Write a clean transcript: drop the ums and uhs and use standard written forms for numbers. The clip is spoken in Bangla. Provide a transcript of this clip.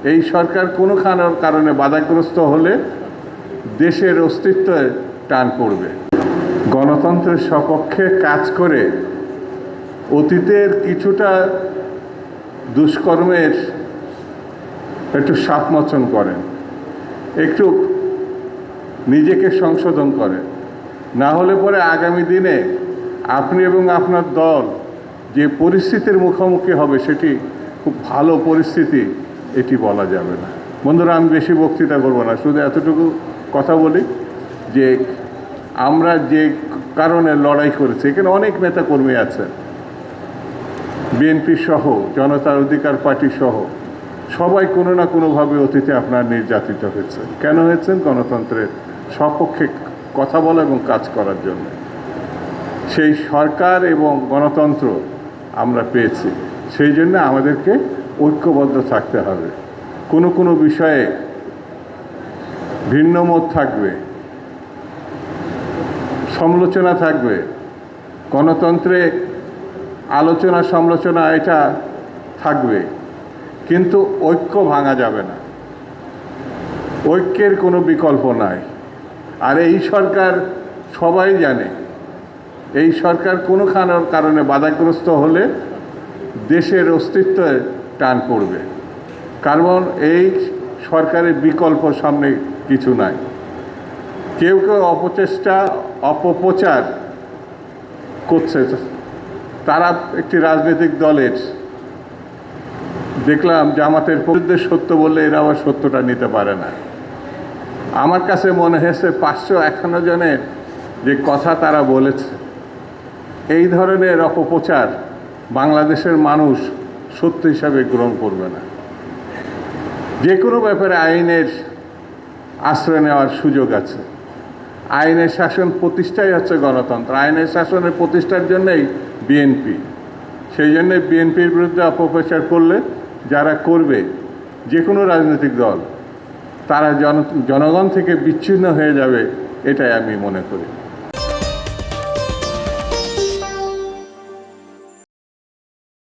এই সরকার কোনো কারণে বাধাগ্রস্ত হলে দেশের অস্তিত্বে টান পড়বে। গণতন্ত্রের সপক্ষে কাজ করে অতীতের কিছুটা দুষ্কর্মের একটু সাপমোচন করেন, একটু নিজেকে সংশোধন করেন, না হলে পরে আগামী দিনে আপনি এবং আপনার দল যে পরিস্থিতির মুখোমুখি হবে সেটি খুব ভালো পরিস্থিতি এটি বলা যাবে না। বন্ধুরা, আমি বেশি বক্তৃতা করব না, শুধু এতটুকু কথা বলি যে আমরা যে কারণে লড়াই করেছি, এখানে অনেক নেতাকর্মী আছে, বিএনপি সহ, জনতার অধিকার পার্টি সহ সবাই কোনো না কোনোভাবে অতীতে আপনার নির্যাতিত হয়েছে। কেন হয়েছেন? গণতন্ত্রের সপক্ষে কথা বলা এবং কাজ করার জন্য। সেই সরকার এবং গণতন্ত্র আমরা পেয়েছি, সেই জন্য আমাদেরকে ঐক্যবদ্ধ থাকতে হবে। কোনো কোনো বিষয়ে ভিন্ন মত থাকবে, সমালোচনা থাকবে, গণতন্ত্রে আলোচনা সমালোচনা এটা থাকবে, কিন্তু ঐক্য ভাঙা যাবে না। ঐক্যের কোনো বিকল্প নাই। আর এই সরকার সবাই জানে, এই সরকার কোনো কারণে বাধাগ্রস্ত হলে দেশের অস্তিত্বে টান পড়বে। কারণ এই সরকারের বিকল্প সামনে কিছু নাই। কেউ কেউ অপপ্রচার করছে। তারা একটি রাজনৈতিক দলের, দেখলাম জামাতের বিরুদ্ধে সত্য বললে এরা আবার সত্যটা নিতে পারে না। আমার কাছে মনে হয়েছে 551 জনের যে কথা তারা বলেছে, এই ধরনের অপপ্রচার বাংলাদেশের মানুষ সত্য হিসাবে গ্রহণ করবে না। যে কোনো ব্যাপারে আইনের আশ্রয় নেওয়ার সুযোগ আছে। আইনের শাসন প্রতিষ্ঠাই হচ্ছে গণতন্ত্র। আইনের শাসনের প্রতিষ্ঠার জন্যই বিএনপি। সেই জন্যে বিএনপির বিরুদ্ধে অপপ্রচার করলে যারা করবে, যে কোনো রাজনৈতিক দল, তারা জনগণ থেকে বিচ্ছিন্ন হয়ে যাবে, এটাই আমি মনে করি।